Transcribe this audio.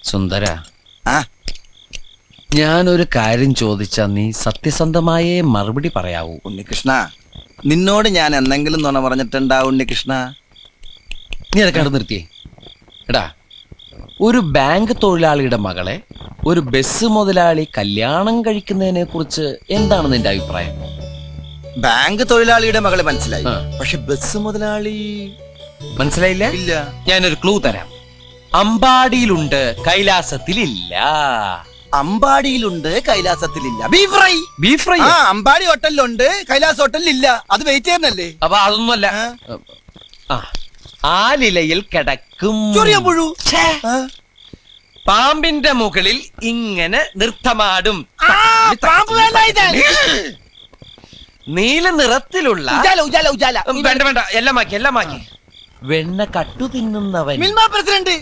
സുന്ദര, ആ ഞാനൊരു കാര്യം ചോദിച്ചാ നീ സത്യസന്ധമായേ മറുപടി പറയാവൂ. ഉണ്ണികൃഷ്ണ, നിന്നോട് ഞാൻ എന്തെങ്കിലും നുണ പറഞ്ഞിട്ടുണ്ടാ ഉണ്ണികൃഷ്ണ? നീ അതൊക്കെ അവിടെ നിർത്തിയേ. എടാ, ഒരു ബാങ്ക് തൊഴിലാളിയുടെ മകളെ ഒരു ബസ് മുതലാളി കല്യാണം കഴിക്കുന്നതിനെ കുറിച്ച് എന്താണ് നിന്റെ അഭിപ്രായം? ബാങ്ക് തൊഴിലാളിയുടെ മകളെ മനസ്സിലായി, ആ. പക്ഷെ ബസ് മുതലാളി മനസ്സിലായില്ല? ഇല്ല. ഞാനൊരു ക്ലൂ തരാം. അമ്പാടിയിലുണ്ട്, കൈലാസത്തിലില്ല. അമ്പാടിയിലുണ്ട്, കൈലാസത്തിലില്ല. Beef fry. Beef fry. ആ, അമ്പാടി ഹോട്ടലിലുണ്ട്, കൈലാസ് ഹോട്ടലിലില്ല. അത് വെയിറ്റ് ചെയ്യുന്നല്ലേ? അപ്പൊ അതൊന്നുമല്ല. ആ, ആലിലയിൽ കിടക്കും ചൊറിയാൻ പുഴു. ആ. പാമ്പിന്റെ മുകളിൽ ഇങ്ങനെ നൃത്തമാടും. നീല നിറത്തിലുള്ള ഉജാല, ഉജാല, ഉജാല. വേണ്ട വേണ്ട, എല്ലാം മാക്കി. വെണ്ണ കട്ടു തിന്നുന്നവൻ. മിൽമ പ്രസിഡന്റ്.